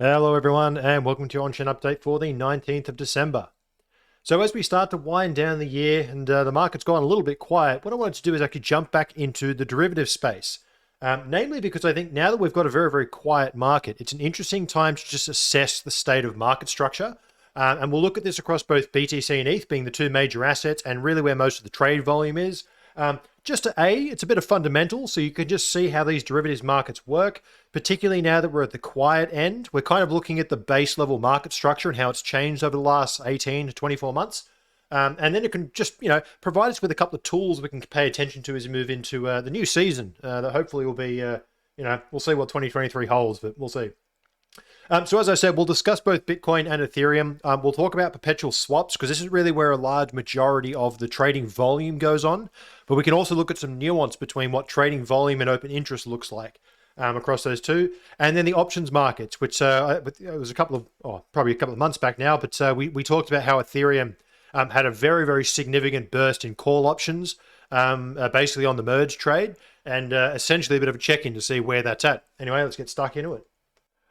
Hello, everyone, and welcome to your Onchain update for the 19th of December. So, as we start to wind down the year and the market's gone a little bit quiet, what I wanted to do is actually jump back into the derivative space. Namely, because I think now that we've got a very, very quiet market, it's an interesting time to just assess the state of market structure. And we'll look at this across both BTC and ETH being the two major assets and really where most of the trade volume is. Just to it's a bit of fundamental, so you can just see how these derivatives markets work, particularly now that we're at the quiet end. We're kind of looking at the base level market structure and how it's changed over the last 18 to 24 months. And then it can just, provide us with a couple of tools we can pay attention to as we move into the new season that hopefully will be, we'll see what 2023 holds, but we'll see. So as I said, we'll discuss both Bitcoin and Ethereum. We'll talk about perpetual swaps because this is really where a large majority of the trading volume goes on. But we can also look at some nuance between what trading volume and open interest looks like across those two. And then the options markets, which it was probably a couple of months back now, but we talked about how Ethereum had a very, very significant burst in call options, basically on the merge trade, and essentially a bit of a check-in to see where that's at. Anyway, let's get stuck into it.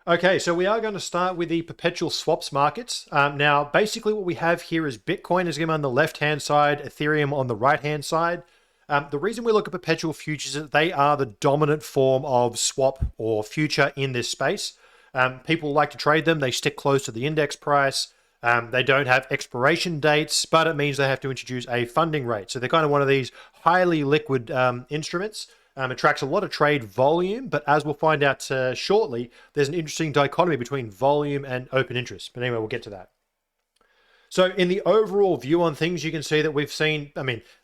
Okay, so we are going to start with the perpetual swaps markets. Now, basically what we have here is Bitcoin is going to be on the left-hand side, Ethereum on the right-hand side. The reason we look at perpetual futures is that they are the dominant form of swap or future in this space. People like to trade them. They stick close to the index price. They don't have expiration dates, but it means they have to introduce a funding rate. So they're kind of one of these highly liquid instruments. Attracts a lot of trade volume, but as we'll find out shortly, there's an interesting dichotomy between volume and open interest. But anyway, we'll get to that. So in the overall view on things, you can see that we've seen,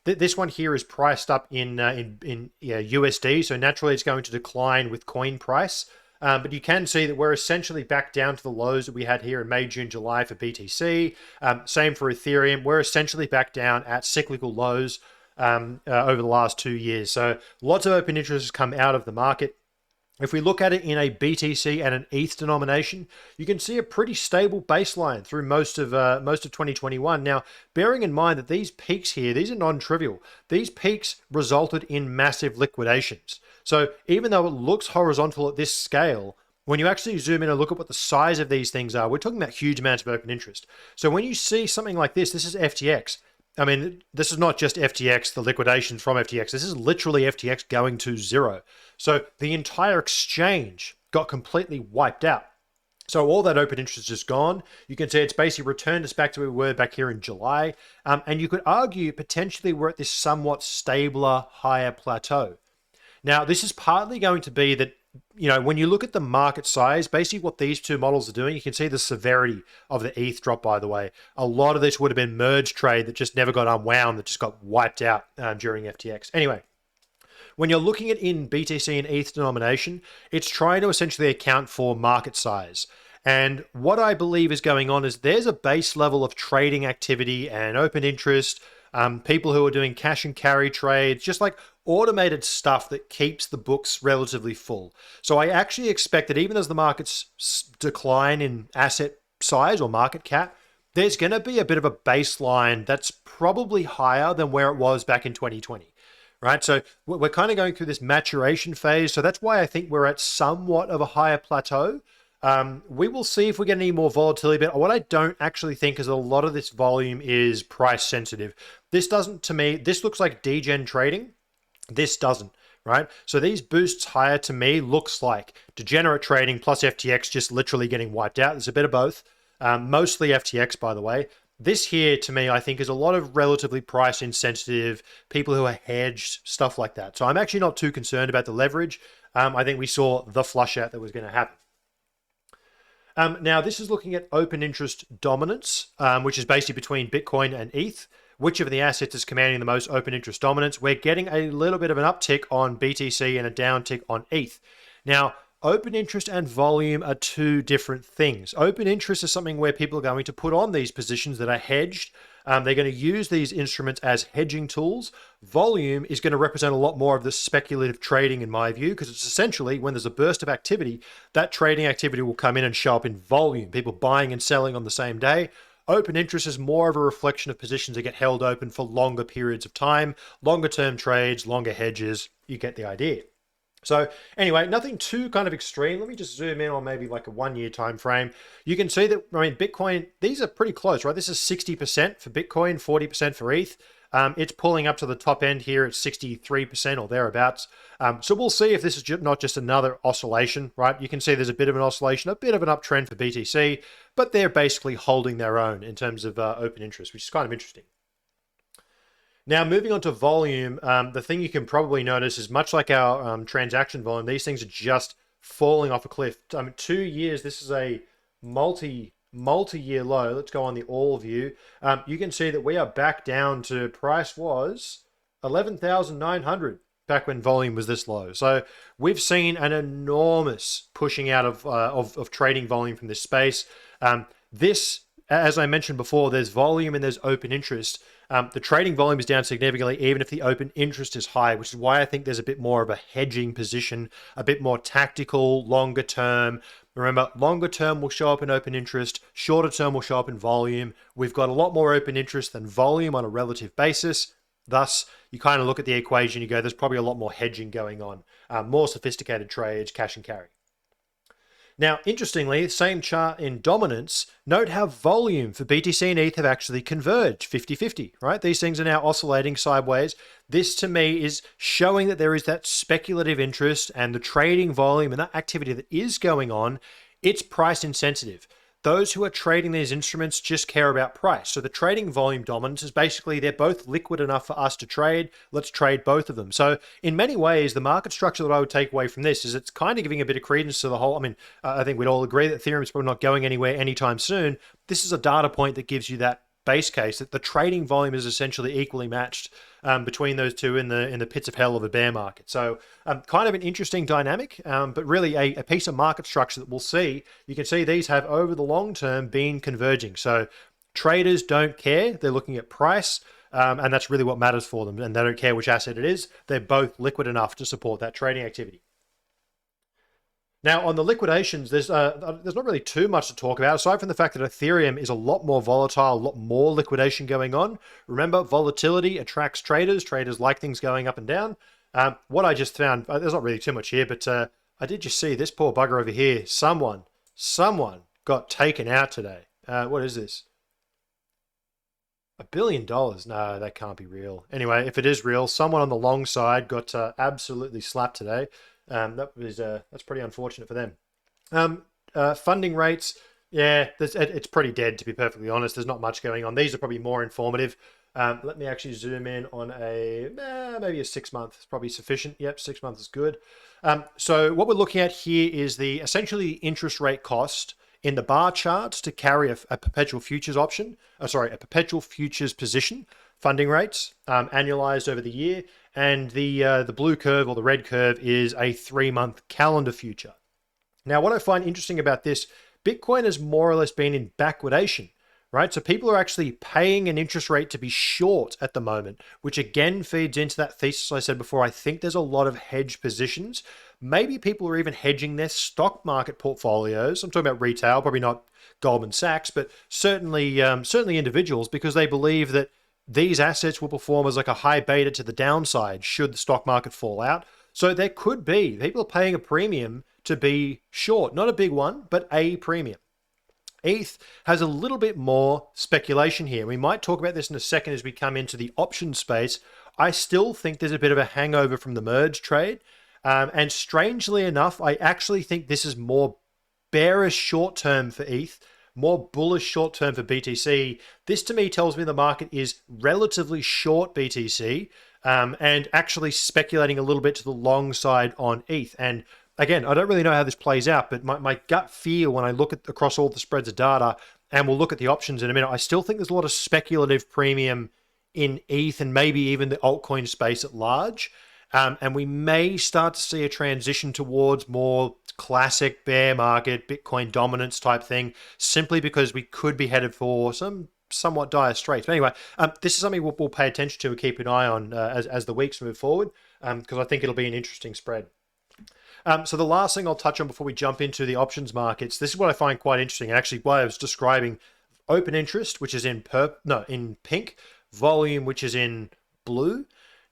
this one here is priced up in USD, so naturally it's going to decline with coin price. But you can see that we're essentially back down to the lows that we had here in May, June, July for BTC. Same for Ethereum. We're essentially back down at cyclical lows over the last 2 years. So lots of open interest has come out of the market. If we look at it in a BTC and an ETH denomination, you can see a pretty stable baseline through most of 2021. Now, bearing in mind that these peaks here, these are non-trivial. These peaks resulted in massive liquidations. So even though it looks horizontal at this scale, when you actually zoom in and look at what the size of these things are, we're talking about huge amounts of open interest. So when you see something like this is FTX. This is not just FTX, the liquidations from FTX. This is literally FTX going to zero. So the entire exchange got completely wiped out. So all that open interest is just gone. You can see it's basically returned us back to where we were back here in July. And you could argue potentially we're at this somewhat stabler, higher plateau. Now, this is partly going to be that, when you look at the market size, basically what these two models are doing, you can see the severity of the ETH drop, by the way. A lot of this would have been merge trade that just never got unwound, that just got wiped out during FTX. Anyway, when you're looking at in BTC and ETH denomination, it's trying to essentially account for market size. And what I believe is going on is there's a base level of trading activity and open interest, people who are doing cash and carry trades, just like automated stuff that keeps the books relatively full. So I actually expect that even as the markets decline in asset size or market cap, there's going to be a bit of a baseline that's probably higher than where it was back in 2020, right? So we're kind of going through this maturation phase. So that's why I think we're at somewhat of a higher plateau. We will see if we get any more volatility, but what I don't actually think is a lot of this volume is price sensitive. This doesn't, to me, this looks like degen trading. This doesn't, right? So these boosts higher to me looks like degenerate trading plus FTX just literally getting wiped out. There's a bit of both, mostly FTX, by the way. This here, to me, I think is a lot of relatively price insensitive, people who are hedged, stuff like that. So I'm actually not too concerned about the leverage. I think we saw the flush out that was going to happen. Now, this is looking at open interest dominance, which is basically between Bitcoin and ETH. Which of the assets is commanding the most open interest dominance? We're getting a little bit of an uptick on BTC and a downtick on ETH. Now, open interest and volume are two different things. Open interest is something where people are going to put on these positions that are hedged. They're going to use these instruments as hedging tools. Volume is going to represent a lot more of the speculative trading, in my view, because it's essentially when there's a burst of activity, that trading activity will come in and show up in volume, people buying and selling on the same day. Open interest is more of a reflection of positions that get held open for longer periods of time, longer term trades, longer hedges. You get the idea. So anyway, nothing too kind of extreme. Let me just zoom in on maybe like a 1 year time frame. You can see that, I mean, Bitcoin, these are pretty close, right? This is 60% for Bitcoin, 40% for ETH. It's pulling up to the top end here at 63% or thereabouts. So we'll see if this is not just another oscillation, right? You can see there's a bit of an oscillation, a bit of an uptrend for BTC, but they're basically holding their own in terms of open interest, which is kind of interesting. Now, moving on to volume, the thing you can probably notice is much like our transaction volume, these things are just falling off a cliff. I mean, 2 years, this is a multi-year low. Let's go on the all view. You can see that we are back down to price was 11,900 back when volume was this low. So we've seen an enormous pushing out of trading volume from this space. This, as I mentioned before, there's volume and there's open interest. The trading volume is down significantly, even if the open interest is high, which is why I think there's a bit more of a hedging position, a bit more tactical, longer term. Remember, longer term will show up in open interest, shorter term will show up in volume. We've got a lot more open interest than volume on a relative basis. Thus, you kind of look at the equation, you go, there's probably a lot more hedging going on, more sophisticated trades, cash and carry. Now, interestingly, same chart in dominance, note how volume for BTC and ETH have actually converged 50-50, right? These things are now oscillating sideways. This to me is showing that there is that speculative interest and the trading volume and that activity that is going on, it's price insensitive. Those who are trading these instruments just care about price. So the trading volume dominance is basically they're both liquid enough for us to trade. Let's trade both of them. So in many ways, the market structure that I would take away from this is it's kind of giving a bit of credence to the whole. I mean, I think we'd all agree that Ethereum is probably not going anywhere anytime soon. This is a data point that gives you that base case that the trading volume is essentially equally matched between those two in the pits of hell of a bear market. So kind of an interesting dynamic, but really a piece of market structure that we'll see. You can see these have over the long term been converging. So traders don't care. They're looking at price. And that's really what matters for them. And they don't care which asset it is. They're both liquid enough to support that trading activity. Now, on the liquidations, there's not really too much to talk about, aside from the fact that Ethereum is a lot more volatile, a lot more liquidation going on. Remember, volatility attracts traders. Traders like things going up and down. What I just found, there's not really too much here, but I did just see this poor bugger over here. Someone got taken out today. What is this? $1 billion? No, that can't be real. Anyway, if it is real, someone on the long side got absolutely slapped today. That's pretty unfortunate for them. Funding rates, yeah, it's pretty dead, to be perfectly honest. There's not much going on. These are probably more informative. Let me actually zoom in on maybe a 6 month. It's probably sufficient. Yep, 6 months is good. So what we're looking at here is the essentially interest rate cost in the bar charts to carry a perpetual futures option. A perpetual futures position. Funding rates annualized over the year, and the blue curve or the red curve is a 3-month calendar future. Now, what I find interesting about this, Bitcoin has more or less been in backwardation, right? So people are actually paying an interest rate to be short at the moment, which again feeds into that thesis I said before. I think there's a lot of hedge positions. Maybe people are even hedging their stock market portfolios. I'm talking about retail, probably not Goldman Sachs, but certainly individuals, because they believe that these assets will perform as like a high beta to the downside should the stock market fall out. So there could be people paying a premium to be short, not a big one, but a premium. ETH has a little bit more speculation here. We might talk about this in a second as we come into the option space. I still think there's a bit of a hangover from the merge trade. And strangely enough, I actually think this is more bearish short term for ETH, more bullish short term for BTC. This to me tells me the market is relatively short BTC and actually speculating a little bit to the long side on ETH. And again, I don't really know how this plays out, but my gut feel when I look at across all the spreads of data, and we'll look at the options in a minute, I still think there's a lot of speculative premium in ETH and maybe even the altcoin space at large. And we may start to see a transition towards more classic bear market, Bitcoin dominance type thing, simply because we could be headed for some somewhat dire straits. But anyway, this is something we'll pay attention to and keep an eye on as the weeks move forward, because I think it'll be an interesting spread. So the last thing I'll touch on before we jump into the options markets, this is what I find quite interesting, and actually why I was describing open interest, which is in pink, volume, which is in blue.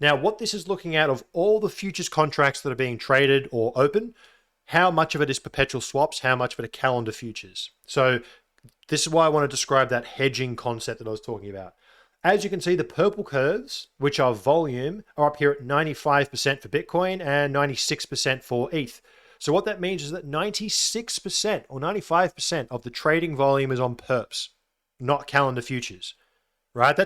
Now, what this is looking at of all the futures contracts that are being traded or open, how much of it is perpetual swaps, how much of it are calendar futures. So this is why I want to describe that hedging concept that I was talking about. As you can see, the purple curves, which are volume, are up here at 95% for Bitcoin and 96% for ETH. So what that means is that 96% or 95% of the trading volume is on perps, not calendar futures, right?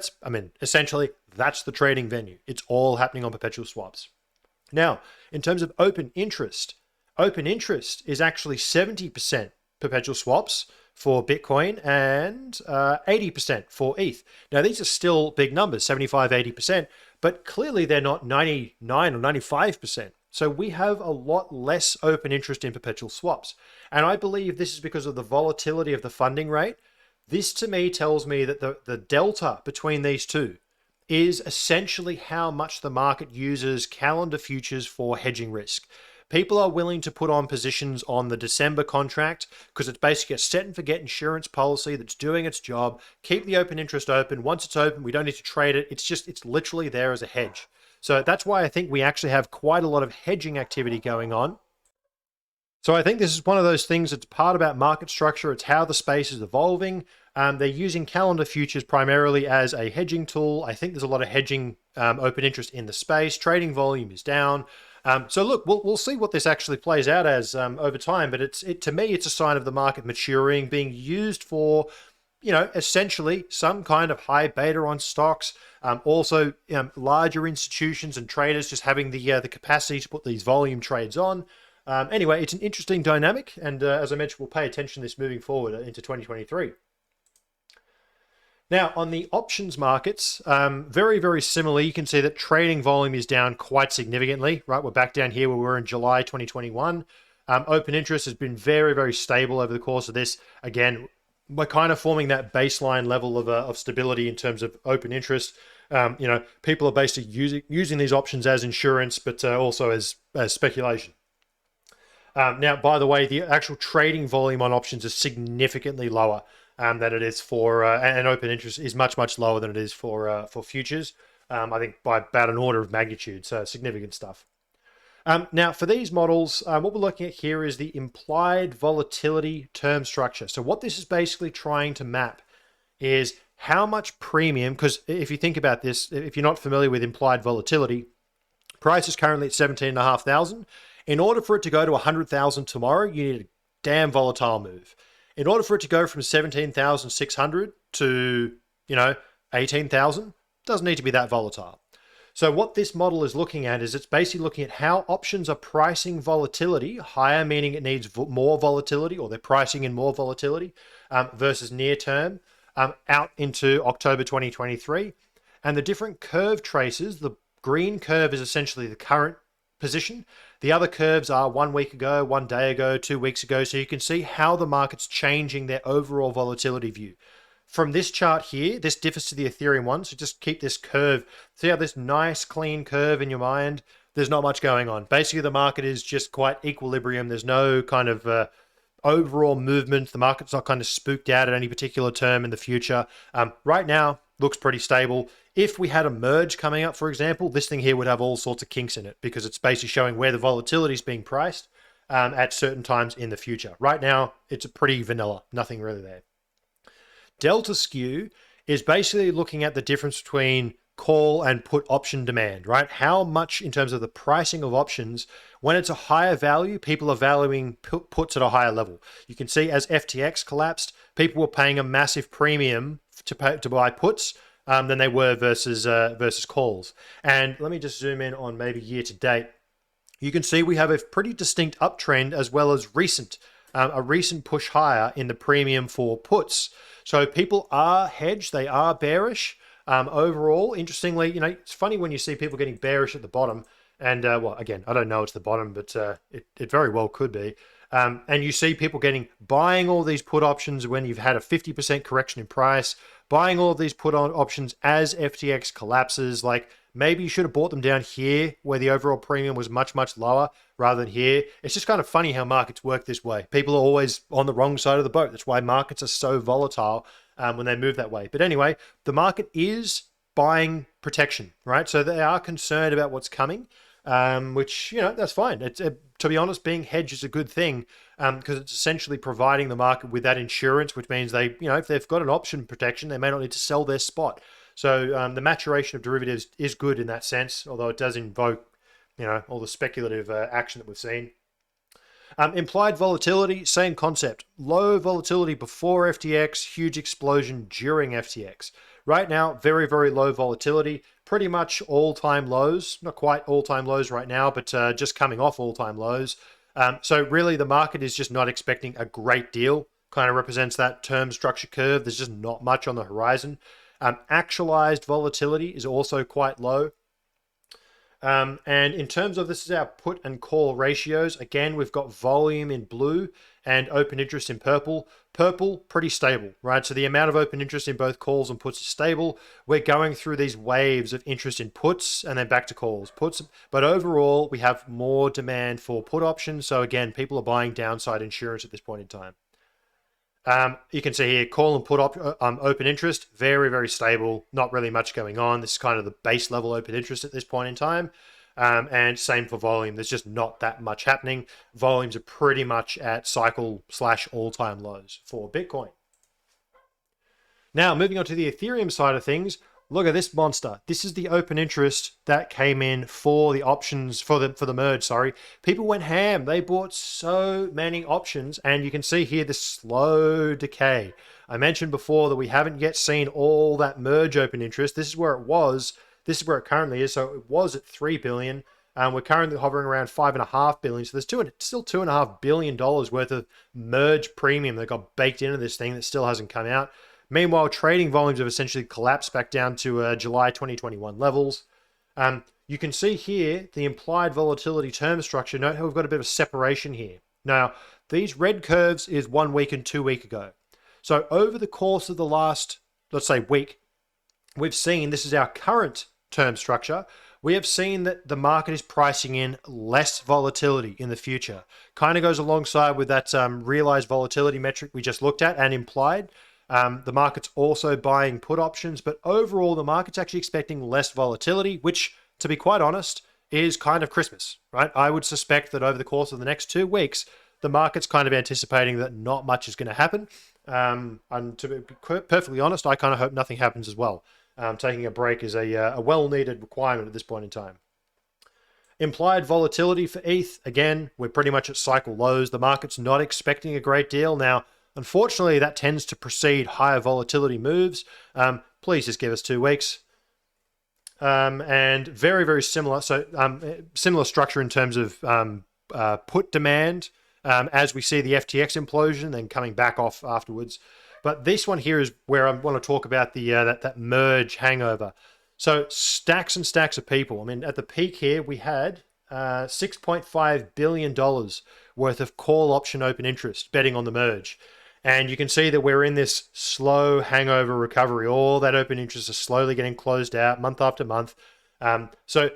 Essentially, that's the trading venue. It's all happening on perpetual swaps. Now, in terms of open interest is actually 70% perpetual swaps for Bitcoin and 80% for ETH. Now, these are still big numbers, 75, 80%, but clearly they're not 99 or 95%. So we have a lot less open interest in perpetual swaps. And I believe this is because of the volatility of the funding rate. This to me tells me that the delta between these two is essentially how much the market uses calendar futures for hedging risk. People are willing to put on positions on the December contract because it's basically a set and forget insurance policy that's doing its job. Keep the open interest open. Once it's open, we don't need to trade it. It's literally there as a hedge. So that's why I think we actually have quite a lot of hedging activity going on. So I think this is one of those things that's part about market structure. It's how the space is evolving. They're using calendar futures primarily as a hedging tool. I think there's a lot of hedging open interest in the space. Trading volume is down. So look, we'll see what this actually plays out as over time. But to me, it's a sign of the market maturing, being used for, essentially some kind of high beta on stocks. Also, larger institutions and traders just having the capacity to put these volume trades on. Anyway, it's an interesting dynamic. And as I mentioned, we'll pay attention to this moving forward into 2023. Now, on the options markets, very, very similarly, you can see that trading volume is down quite significantly, right? We're back down here where we were in July 2021. Open interest has been very, very stable over the course of this. Again, we're kind of forming that baseline level of stability in terms of open interest. People are basically using these options as insurance, but also as speculation. Now, by the way, the actual trading volume on options is significantly lower than it is for, and open interest is much, much lower than it is for futures. I think by about an order of magnitude, so significant stuff. Now, for these models, what we're looking at here is the implied volatility term structure. So what this is basically trying to map is how much premium, because if you think about this, if you're not familiar with implied volatility, price is currently at 17,500. In order for it to go to 100,000 tomorrow, you need a damn volatile move. In order for it to go from 17,600 to, 18,000, doesn't need to be that volatile. So what this model is looking at is it's basically looking at how options are pricing volatility, higher meaning it needs more volatility or they're pricing in more volatility versus near term out into October 2023. And the different curve traces, the green curve is essentially the current position. The other curves are 1 week ago, 1 day ago, 2 weeks ago. So you can see how the market's changing their overall volatility view. From this chart here, this differs to the Ethereum one. So just keep this curve. See how this nice clean curve in your mind? There's not much going on. Basically, the market is just quite equilibrium. There's no kind of overall movement. The market's not kind of spooked out at any particular term in the future. Right now, looks pretty stable. If we had a merge coming up, for example, this thing here would have all sorts of kinks in it because it's basically showing where the volatility is being priced at certain times in the future. Right now, it's a pretty vanilla, nothing really there. Delta skew is basically looking at the difference between call and put option demand, right? How much in terms of the pricing of options, when it's a higher value, people are valuing puts at a higher level. You can see as FTX collapsed, people were paying a massive premium to buy puts than they were versus calls. And let me just zoom in on maybe year to date. You can see we have a pretty distinct uptrend as well as a recent push higher in the premium for puts. So people are hedged, they are bearish. Overall, interestingly, it's funny when you see people getting bearish at the bottom. And well, again, I don't know it's the bottom, but it very well could be. And you see people buying all these put options when you've had a 50% correction in price, buying all of these put on options as FTX collapses. Like maybe you should have bought them down here where the overall premium was much, much lower rather than here. It's just kind of funny how markets work this way. People are always on the wrong side of the boat. That's why markets are so volatile when they move that way. But anyway, the market is buying protection, right? So they are concerned about what's coming, which, that's fine. To be honest, being hedged is a good thing because it's essentially providing the market with that insurance, which means they, if they've got an option protection, they may not need to sell their spot. So the maturation of derivatives is good in that sense, although it does invoke, all the speculative action that we've seen. Implied volatility, same concept. Low volatility before FTX, huge explosion during FTX. Right now, very, very low volatility, pretty much all-time lows. Not quite all-time lows right now, but just coming off all-time lows. So really, the market is just not expecting a great deal. Kind of represents that term structure curve. There's just not much on the horizon. Actualized volatility is also quite low. And in terms of, this is our put and call ratios. Again, we've got volume in blue and open interest in purple. Purple, pretty stable, right? So the amount of open interest in both calls and puts is stable. We're going through these waves of interest in puts and then back to calls. Puts, but overall, we have more demand for put options. So again, people are buying downside insurance at this point in time. You can see here, call and put open interest, very, very stable, not really much going on. This is kind of the base level open interest at this point in time. And same for volume. There's just not that much happening. Volumes are pretty much at cycle/all-time lows for Bitcoin. Now, moving on to the Ethereum side of things, look at this monster. This is the open interest that came in for the options, for the merge, sorry. People went ham. They bought so many options, and you can see here the slow decay. I mentioned before that we haven't yet seen all that merge open interest. This is where it was. This is where it currently is. So it was at 3 billion. We're currently hovering around 5.5 billion. So there's still $2.5 billion worth of merge premium that got baked into this thing that still hasn't come out. Meanwhile, trading volumes have essentially collapsed back down to July 2021 levels. You can see here the implied volatility term structure. Note how we've got a bit of separation here. Now, these red curves is 1 week and 2 weeks ago. So over the course of the last, let's say, week, we've seen, this is our current term structure, we have seen that the market is pricing in less volatility in the future. Kind of goes alongside with that realized volatility metric we just looked at and implied. The market's also buying put options, but overall, the market's actually expecting less volatility, which, to be quite honest, is kind of Christmas, right? I would suspect that over the course of the next 2 weeks, the market's kind of anticipating that not much is going to happen. And to be perfectly honest, I kind of hope nothing happens as well. Taking a break is a well-needed requirement at this point in time. Implied volatility for ETH, again, we're pretty much at cycle lows. The market's not expecting a great deal. Now, unfortunately, that tends to precede higher volatility moves. Please just give us 2 weeks. And very, very similar. So similar structure in terms of put demand as we see the FTX implosion, then coming back off afterwards. But this one here is where I want to talk about the that merge hangover. So stacks and stacks of people. I mean, at the peak here, we had $6.5 billion worth of call option open interest betting on the merge. And you can see that we're in this slow hangover recovery. All that open interest is slowly getting closed out month after month. So,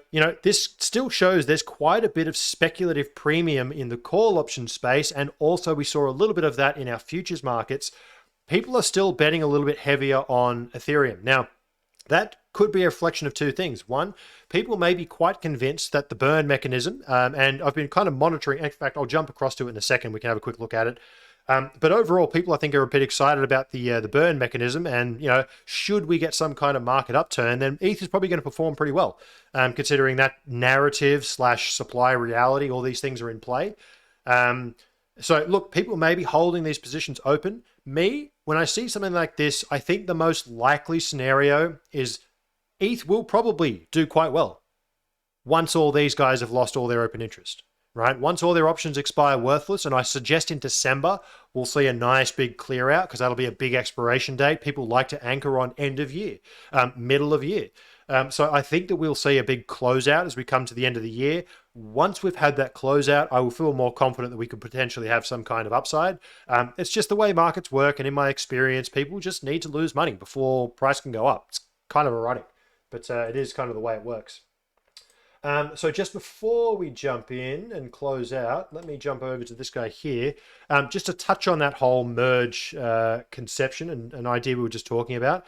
this still shows there's quite a bit of speculative premium in the call option space. And also we saw a little bit of that in our futures markets. People are still betting a little bit heavier on Ethereum. Now, that could be a reflection of two things. One, people may be quite convinced that the burn mechanism, and I've been kind of monitoring, in fact, I'll jump across to it in a second. We can have a quick look at it. But overall, people, I think, are a bit excited about the burn mechanism. And, should we get some kind of market upturn, then ETH is probably going to perform pretty well, considering that narrative / supply reality, all these things are in play. So look, people may be holding these positions open. Me, when I see something like this, I think the most likely scenario is ETH will probably do quite well once all these guys have lost all their open interest, right? Once all their options expire worthless, and I suggest in December, we'll see a nice big clear out because that'll be a big expiration date. People like to anchor on end of year, middle of year. So I think that we'll see a big closeout as we come to the end of the year. Once we've had that closeout, I will feel more confident that we could potentially have some kind of upside. It's just the way markets work. And in my experience, people just need to lose money before price can go up. It's kind of ironic, but it is kind of the way it works. So just before we jump in and close out, let me jump over to this guy here, just to touch on that whole merge conception and an idea we were just talking about.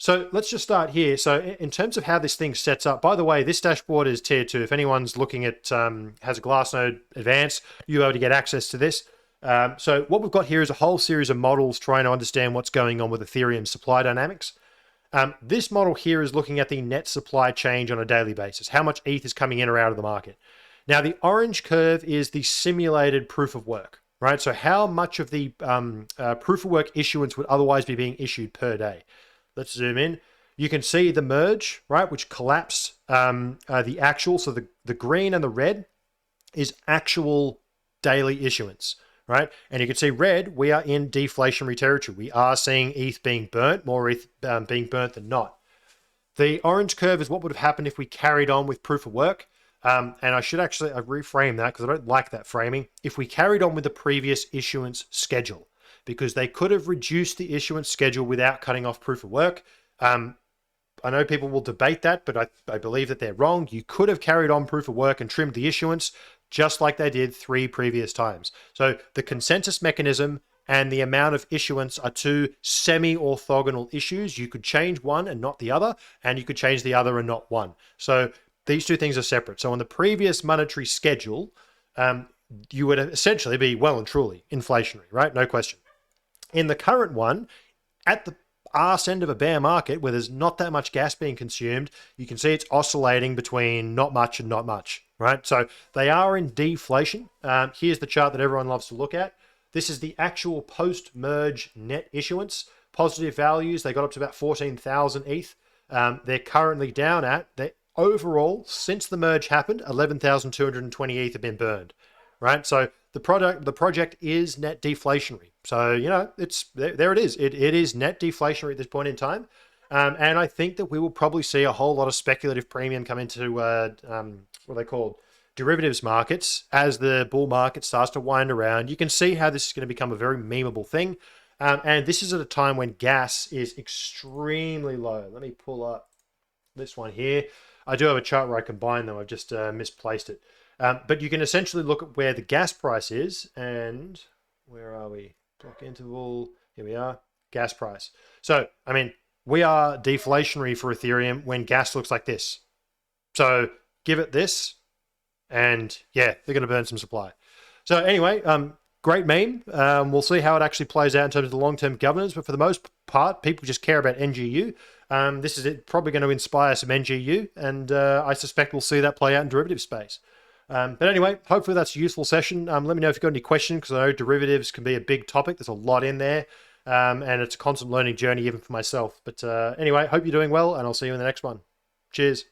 So let's just start here. So in terms of how this thing sets up, by the way, this dashboard is tier 2. If anyone's looking at, has a Glassnode Advanced, you'll be able to get access to this. So what we've got here is a whole series of models trying to understand what's going on with Ethereum supply dynamics. This model here is looking at the net supply change on a daily basis, how much ETH is coming in or out of the market. Now, the orange curve is the simulated proof of work, right? So how much of the proof of work issuance would otherwise be being issued per day. Let's zoom in. You can see the merge, right, which collapsed the actual. So the green and the red is actual daily issuance, right? And you can see red, we are in deflationary territory. We are seeing ETH being burnt, more ETH being burnt than not. The orange curve is what would have happened if we carried on with proof of work. And I should actually reframe that because I don't like that framing. If we carried on with the previous issuance schedule, because they could have reduced the issuance schedule without cutting off proof of work. I know people will debate that, but I believe that they're wrong. You could have carried on proof of work and trimmed the issuance just like they did 3 previous times. So the consensus mechanism and the amount of issuance are 2 semi-orthogonal issues. You could change one and not the other, and you could change the other and not one. So these 2 things are separate. So on the previous monetary schedule, you would essentially be well and truly inflationary, right? No question. In the current one, at the arse end of a bear market where there's not that much gas being consumed, you can see it's oscillating between not much and not much, right? So they are in deflation. Here's the chart that everyone loves to look at. This is the actual post-merge net issuance. Positive values, they got up to about 14,000 ETH. They're currently down at, overall, since the merge happened, 11,220 ETH have been burned, right? So the project is net deflationary. So, you know, it's there it is. It is net deflationary at this point in time. And I think that we will probably see a whole lot of speculative premium come into what are they called? Derivatives markets as the bull market starts to wind around. You can see how this is going to become a very memeable thing. And this is at a time when gas is extremely low. Let me pull up this one here. I do have a chart where I combine them. I've just misplaced it. But you can essentially look at where the gas price is, and where are we? Block interval, here we are, gas price. So, I mean, we are deflationary for Ethereum when gas looks like this. So give it this, and yeah, they're going to burn some supply. So anyway, great meme. We'll see how it actually plays out in terms of the long-term governance, but for the most part, people just care about NGU. This is probably going to inspire some NGU, and I suspect we'll see that play out in derivative space. But anyway, hopefully that's a useful session. Let me know if you've got any questions, because I know derivatives can be a big topic. There's a lot in there, and it's a constant learning journey even for myself. But anyway, hope you're doing well, and I'll see you in the next one. Cheers.